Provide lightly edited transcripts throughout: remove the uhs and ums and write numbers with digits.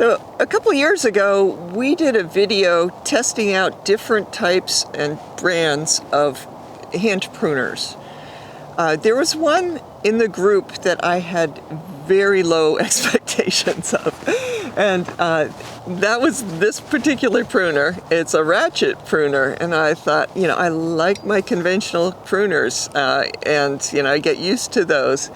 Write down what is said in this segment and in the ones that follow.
So a couple years ago, we did a video testing out different types and brands of hand pruners. There was one in the group that I had very low expectations of, and that was this particular pruner. It's a Ratchet Pruner, and I thought, I like my conventional pruners, and I get used to those.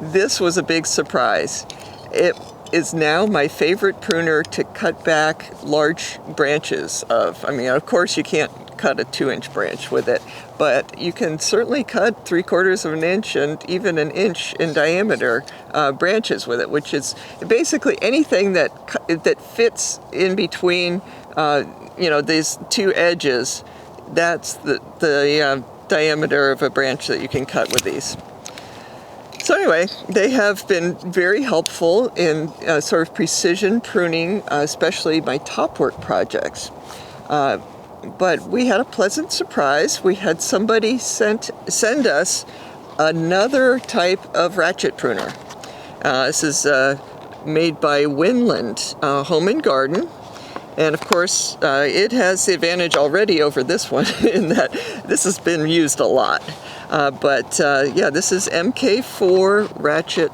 This was a big surprise. It is now my favorite pruner to cut back large branches of. Of course you can't cut a 2-inch branch with it, but you can certainly cut 3/4 of an inch and even an inch in diameter branches with it, which is basically anything that fits in between these two edges. That's the diameter of a branch that you can cut with these. So anyway, they have been very helpful in sort of precision pruning, especially my top work projects. But we had a pleasant surprise. We had somebody send us another type of Ratchet Pruner. This is made by Winland Home and Garden. And of course, it has the advantage already over this one in that this has been used a lot. Yeah, this is MK4 Ratchet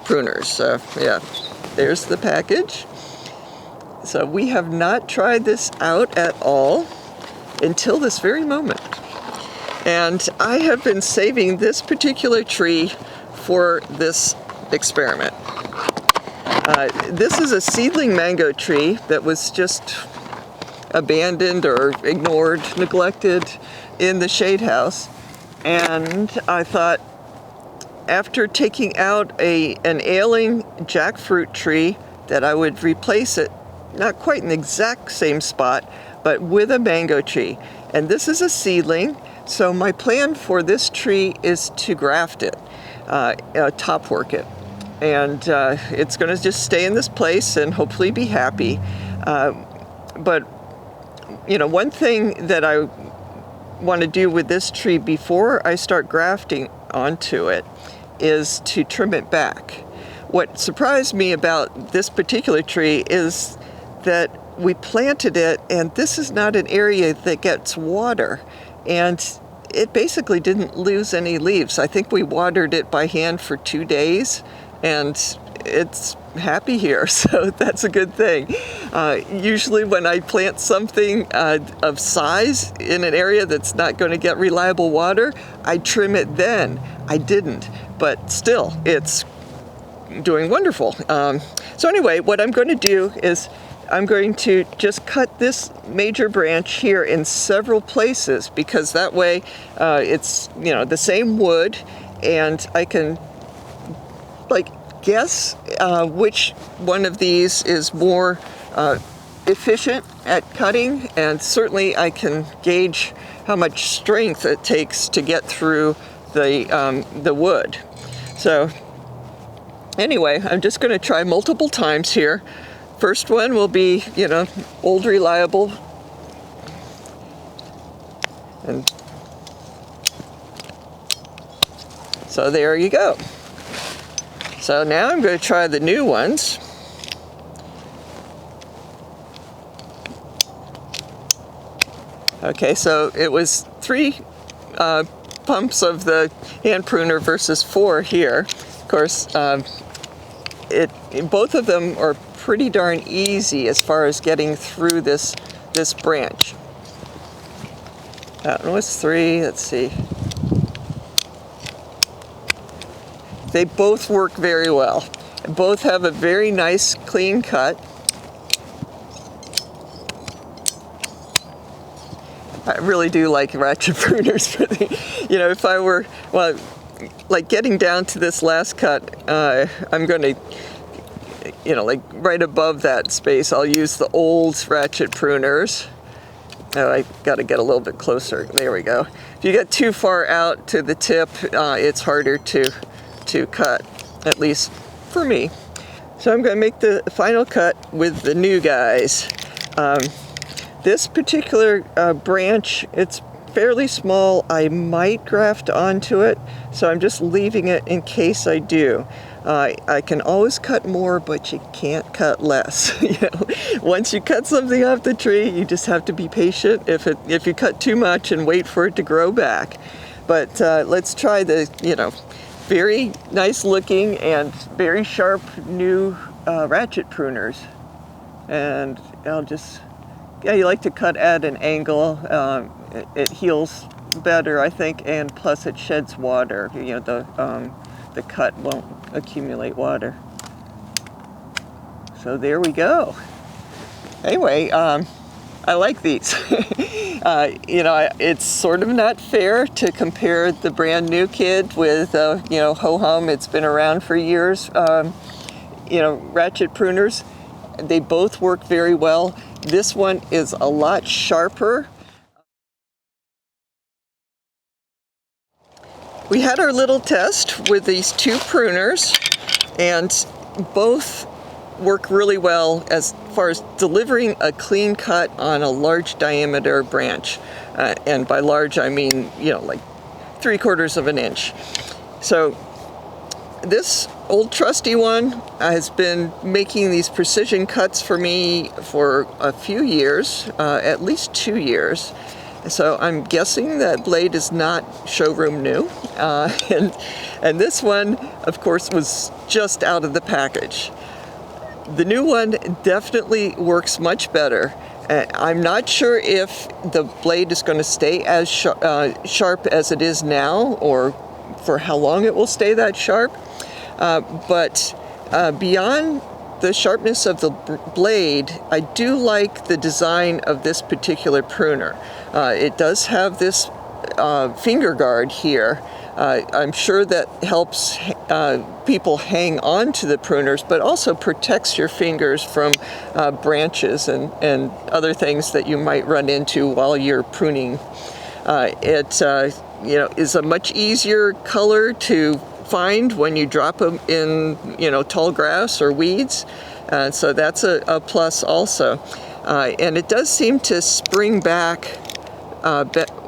Pruners. So yeah, there's the package. So we have not tried this out at all until this very moment. And I have been saving this particular tree for this experiment. This is a seedling mango tree that was just abandoned or ignored, neglected in the shade house. And I thought, after taking out an ailing jackfruit tree, that I would replace it, not quite in the exact same spot, but with a mango tree. And this is a seedling, so my plan for this tree is to graft it, top work it. And it's going to just stay in this place and hopefully be happy. But one thing that I want to do with this tree before I start grafting onto it is to trim it back. What surprised me about this particular tree is that we planted it, and this is not an area that gets water, and it basically didn't lose any leaves. I think we watered it by hand for 2 days, and it's happy here, so that's a good thing. Usually when I plant something of size in an area that's not going to get reliable water, I trim it then. I didn't, but still, it's doing wonderful. So anyway, what I'm going to do is I'm going to just cut this major branch here in several places, because that way it's the same wood, and I can guess which one of these is more efficient at cutting, and certainly I can gauge how much strength it takes to get through the wood. So anyway, I'm just going to try multiple times here. First one will be, old reliable. And so there you go. So now I'm going to try the new ones. Okay, so it was 3 pumps of the hand pruner versus 4 here. Of course, both of them are pretty darn easy as far as getting through this branch. That one was 3. Let's see. They both work very well. Both have a very nice clean cut. I really do like Ratchet Pruners for the, if I were, getting down to this last cut, I'm going to, right above that space, I'll use the old Ratchet Pruners. Oh, I got to get a little bit closer. There we go. If you get too far out to the tip, it's harder to cut, at least for me. So I'm going to make the final cut with the new guys. This particular branch, it's fairly small. I might graft onto it, so I'm just leaving it in case I do. I can always cut more, but you can't cut less. Once you cut something off the tree, you just have to be patient if you cut too much and wait for it to grow back. But let's try the, very nice looking and very sharp new ratchet pruners. And I'll just, you like to cut at an angle. It heals better, I think, and plus it sheds water. The cut won't accumulate water. So there we go. Anyway, I like these. It's sort of not fair to compare the brand new kid with, ho-hum. It's been around for years. Ratchet pruners, they both work very well. This one is a lot sharper. We had our little test with these two pruners, and both work really well as far as delivering a clean cut on a large diameter branch. And by large, I mean, like 3/4 of an inch. So this old trusty one has been making these precision cuts for me for a few years, at least 2 years. So I'm guessing that blade is not showroom new. And this one, of course, was just out of the package. The new one definitely works much better. I'm not sure if the blade is going to stay as sharp as it is now, or for how long it will stay that sharp. But beyond the sharpness of the blade, I do like the design of this particular pruner. It does have this finger guard here. I'm sure that helps people hang on to the pruners, but also protects your fingers from branches and other things that you might run into while you're pruning. It is a much easier color to find when you drop them in tall grass or weeds, so that's a plus also. And it does seem to spring back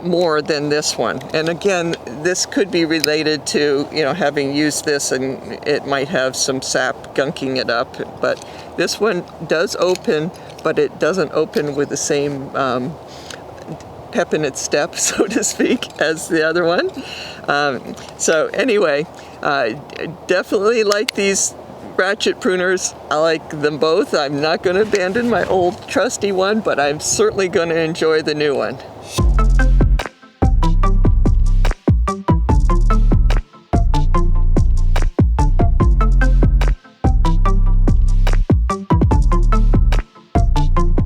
more than this one. And again, this could be related to having used this, and it might have some sap gunking it up. But this one does open, but it doesn't open with the same pep in its step, so to speak, as the other one. So anyway, definitely like these ratchet pruners. I like them both. I'm not going to abandon my old trusty one, but I'm certainly going to enjoy the new one.